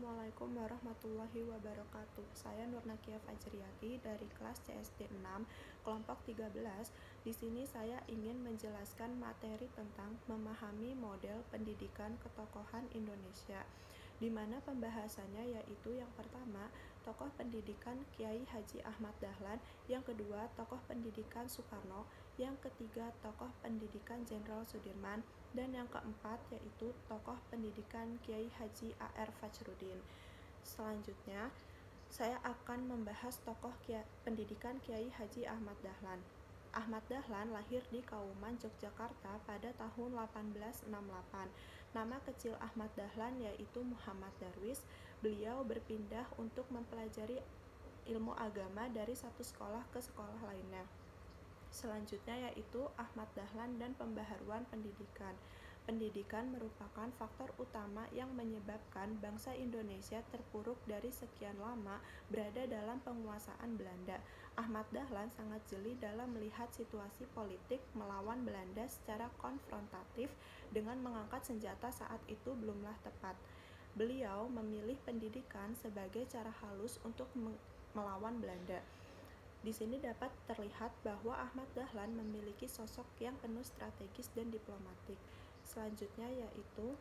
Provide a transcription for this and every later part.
Assalamualaikum warahmatullahi wabarakatuh. Saya Nurnakia Fajriyati dari kelas CSD 6, kelompok 13. Di sini saya ingin menjelaskan materi tentang memahami model pendidikan ketokohan Indonesia, di mana pembahasannya yaitu yang pertama, tokoh pendidikan Kiai Haji Ahmad Dahlan, yang kedua, tokoh pendidikan Soekarno, yang ketiga, tokoh pendidikan Jenderal Sudirman, dan yang keempat yaitu tokoh pendidikan Kiai Haji A.R. Fachruddin. Selanjutnya, saya akan membahas tokoh pendidikan Kiai Haji Ahmad Dahlan. Ahmad Dahlan lahir di Kauman, Yogyakarta pada tahun 1868. Nama kecil Ahmad Dahlan yaitu Muhammad Darwis. Beliau berpindah untuk mempelajari ilmu agama dari satu sekolah ke sekolah lainnya. Selanjutnya yaitu Ahmad Dahlan dan pembaharuan pendidikan. Pendidikan merupakan faktor utama yang menyebabkan bangsa Indonesia terpuruk dari sekian lama berada dalam penguasaan Belanda. Ahmad Dahlan sangat jeli dalam melihat situasi politik melawan Belanda secara konfrontatif dengan mengangkat senjata saat itu belumlah tepat. Beliau memilih pendidikan sebagai cara halus untuk melawan Belanda. Di sini dapat terlihat bahwa Ahmad Dahlan memiliki sosok yang penuh strategis dan diplomatik. Selanjutnya yaitu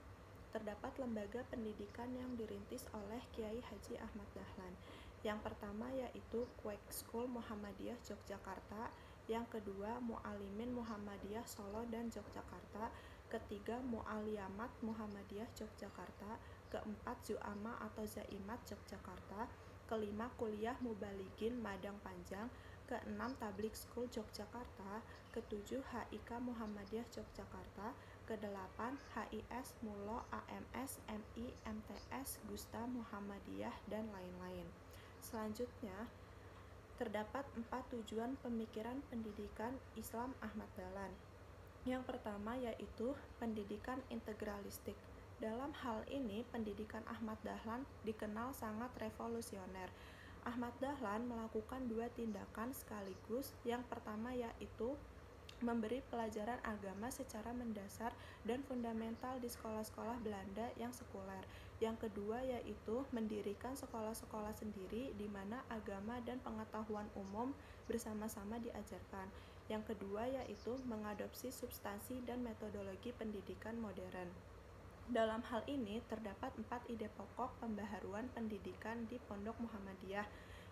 terdapat lembaga pendidikan yang dirintis oleh Kiai Haji Ahmad Dahlan. Yang pertama yaitu Quake School Muhammadiyah Yogyakarta, yang kedua Mu'alimin Muhammadiyah Solo dan Yogyakarta, ketiga Mu'aliyamat Muhammadiyah Yogyakarta, keempat Zu'ama atau Zaimat Yogyakarta, kelima Kuliah Mubalighin Madang Panjang, keenam Tabligh School Yogyakarta, ketujuh HIK Muhammadiyah Yogyakarta, kedelapan HIS Mulo AMS MI MTS Gusta Muhammadiyah dan lain-lain. Selanjutnya, terdapat 4 tujuan pemikiran pendidikan Islam Ahmad Dahlan. Yang pertama yaitu pendidikan integralistik. Dalam hal ini, pendidikan Ahmad Dahlan dikenal sangat revolusioner. Ahmad Dahlan melakukan 2 tindakan sekaligus. Yang pertama yaitu memberi pelajaran agama secara mendasar dan fundamental di sekolah-sekolah Belanda yang sekuler. Yang kedua yaitu mendirikan sekolah-sekolah sendiri di mana agama dan pengetahuan umum bersama-sama diajarkan. Yang kedua yaitu mengadopsi substansi dan metodologi pendidikan modern. Dalam hal ini terdapat 4 ide pokok pembaharuan pendidikan di Pondok Muhammadiyah.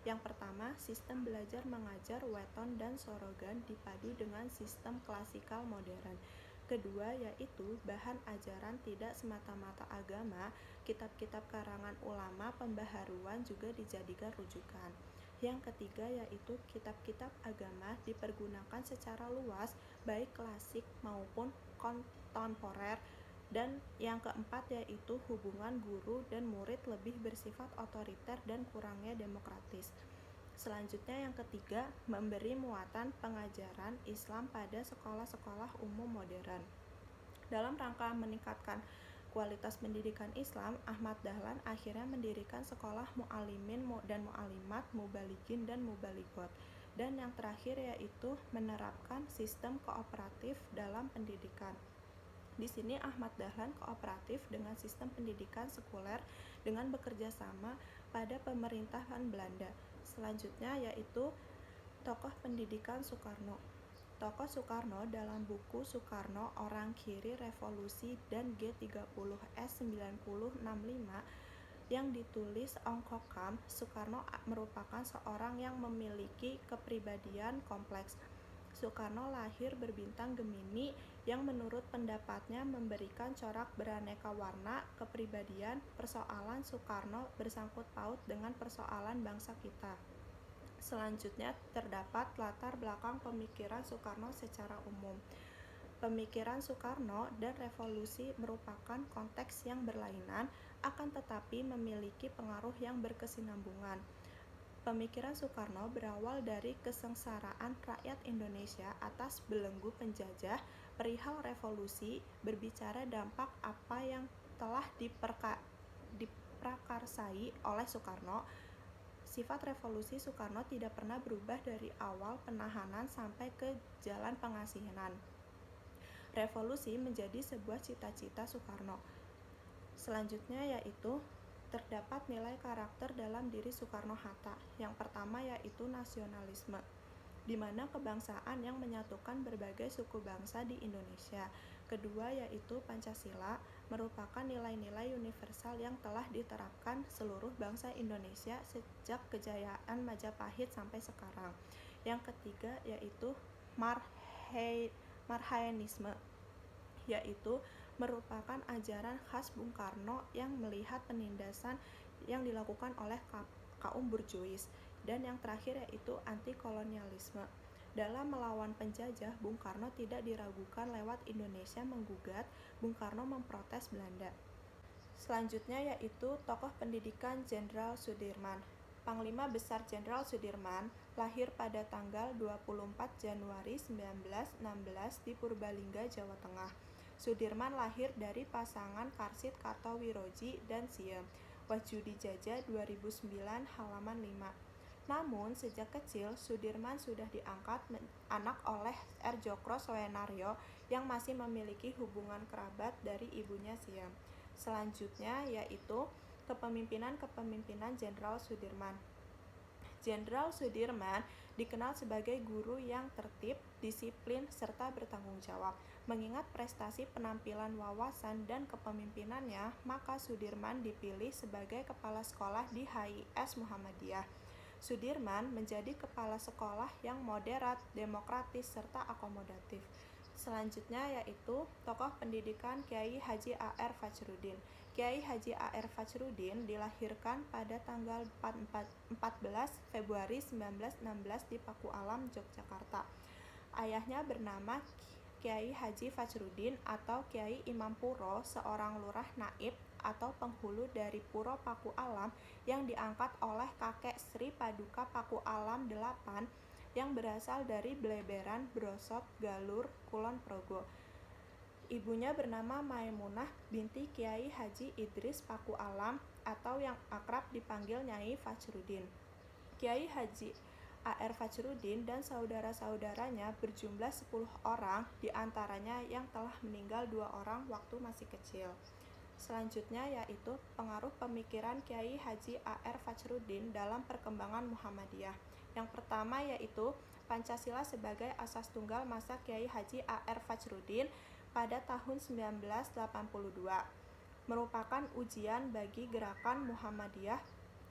Yang pertama, sistem belajar mengajar weton dan sorogan dipadu dengan sistem klasikal modern. Kedua yaitu bahan ajaran tidak semata-mata agama, kitab-kitab karangan ulama pembaharuan juga dijadikan rujukan. Yang ketiga yaitu kitab-kitab agama dipergunakan secara luas, baik klasik maupun kontemporer. Dan yang keempat yaitu hubungan guru dan murid lebih bersifat otoriter dan kurangnya demokratis. Selanjutnya yang ketiga, memberi muatan pengajaran Islam pada sekolah-sekolah umum modern. Dalam rangka meningkatkan kualitas pendidikan Islam, Ahmad Dahlan akhirnya mendirikan sekolah Mu'alimin dan Mu'alimat, Mubalighin dan Mubalighot. Dan yang terakhir yaitu menerapkan sistem kooperatif dalam pendidikan. Di sini Ahmad Dahlan kooperatif dengan sistem pendidikan sekuler dengan bekerja sama pada pemerintahan Belanda. Selanjutnya yaitu tokoh pendidikan Soekarno. Tokoh Soekarno dalam buku Soekarno Orang Kiri Revolusi dan G30S 9065 yang ditulis Ong Kok Kam, Soekarno merupakan seorang yang memiliki kepribadian kompleks. Soekarno lahir berbintang Gemini yang menurut pendapatnya memberikan corak beraneka warna kepribadian. Persoalan Soekarno bersangkut paut dengan persoalan bangsa kita. Selanjutnya terdapat latar belakang pemikiran Soekarno secara umum. Pemikiran Soekarno dan revolusi merupakan konteks yang berlainan, akan tetapi memiliki pengaruh yang berkesinambungan. Pemikiran Soekarno berawal dari kesengsaraan rakyat Indonesia atas belenggu penjajah. Perihal revolusi, berbicara dampak apa yang telah diprakarsai oleh Soekarno. Sifat revolusi Soekarno tidak pernah berubah dari awal penahanan sampai ke jalan pengasihan. Revolusi menjadi sebuah cita-cita Soekarno. Selanjutnya yaitu Terdapat nilai karakter dalam diri Soekarno-Hatta. Yang pertama yaitu nasionalisme, di mana kebangsaan yang menyatukan berbagai suku bangsa di Indonesia. Kedua yaitu Pancasila, merupakan nilai-nilai universal yang telah diterapkan seluruh bangsa Indonesia sejak kejayaan Majapahit sampai sekarang. Yang ketiga yaitu Marhaenisme, yaitu merupakan ajaran khas Bung Karno yang melihat penindasan yang dilakukan oleh kaum burjuis. Dan yang terakhir yaitu anti-kolonialisme. Dalam melawan penjajah, Bung Karno tidak diragukan lewat Indonesia menggugat, Bung Karno memprotes Belanda. Selanjutnya yaitu tokoh pendidikan Jenderal Sudirman. Panglima Besar Jenderal Sudirman lahir pada tanggal 24 Januari 1916 di Purbalingga, Jawa Tengah. Sudirman lahir dari pasangan Karsid Kartowirodji dan Siem. Wajudi Jaja 2009 halaman 5. Namun sejak kecil Sudirman sudah diangkat anak oleh R. Djokro Soenarjo yang masih memiliki hubungan kerabat dari ibunya Siem. Selanjutnya yaitu kepemimpinan Jenderal Sudirman. Jenderal Sudirman dikenal sebagai guru yang tertib, disiplin, serta bertanggung jawab. Mengingat prestasi penampilan, wawasan, dan kepemimpinannya, maka Sudirman dipilih sebagai kepala sekolah di HIS Muhammadiyah. Sudirman menjadi kepala sekolah yang moderat, demokratis, serta akomodatif. Selanjutnya yaitu tokoh pendidikan Kiai Haji A.R. Fachruddin. Kiai Haji A.R. Fachruddin dilahirkan pada tanggal 14 Februari 1916 di Paku Alam, Yogyakarta. Ayahnya bernama Kiai Haji Fachruddin atau Kiai Imam Puro, seorang lurah naib atau penghulu dari Puro Paku Alam yang diangkat oleh kakek Sri Paduka Paku Alam 8 yang berasal dari Bleberan, Brosot, Galur, Kulon Progo. Ibunya bernama Maimunah binti Kiai Haji Idris Paku Alam atau yang akrab dipanggil Nyai Fachruddin. Kiai Haji A.R. Fachruddin dan saudara-saudaranya berjumlah 10 orang, diantaranya yang telah meninggal 2 orang waktu masih kecil. Selanjutnya yaitu pengaruh pemikiran Kiai Haji A.R. Fachruddin dalam perkembangan Muhammadiyah. Yang pertama yaitu Pancasila sebagai asas tunggal masa Kiai Haji A.R. Fachruddin pada tahun 1982. Merupakan ujian bagi gerakan Muhammadiyah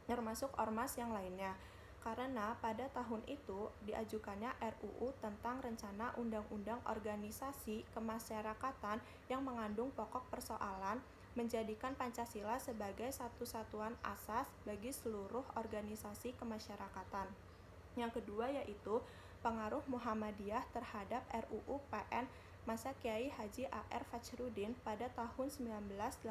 termasuk ormas yang lainnya. Karena pada tahun itu diajukannya RUU tentang Rencana Undang-Undang Organisasi Kemasyarakatan yang mengandung pokok persoalan menjadikan Pancasila sebagai satu-satuan asas bagi seluruh organisasi kemasyarakatan. Yang kedua yaitu pengaruh Muhammadiyah terhadap RUU PN masa Kiai Haji A.R. Fachruddin pada tahun 1988,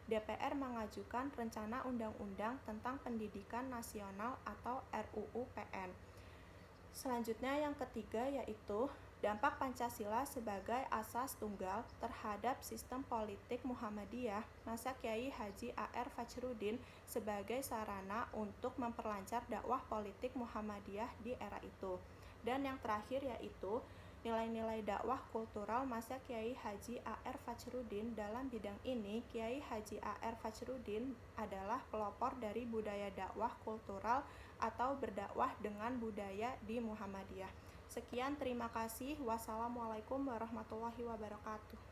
DPR mengajukan Rencana Undang-Undang tentang Pendidikan Nasional atau RUU PN. Selanjutnya yang ketiga yaitu dampak Pancasila sebagai asas tunggal terhadap sistem politik Muhammadiyah masa Kiai Haji A.R. Fachruddin sebagai sarana untuk memperlancar dakwah politik Muhammadiyah di era itu. Dan yang terakhir yaitu nilai-nilai dakwah kultural masa Kiai Haji A.R. Fachruddin. Dalam bidang ini, Kiai Haji A.R. Fachruddin adalah pelopor dari budaya dakwah kultural atau berdakwah dengan budaya di Muhammadiyah. Sekian, terima kasih. Wassalamualaikum warahmatullahi wabarakatuh.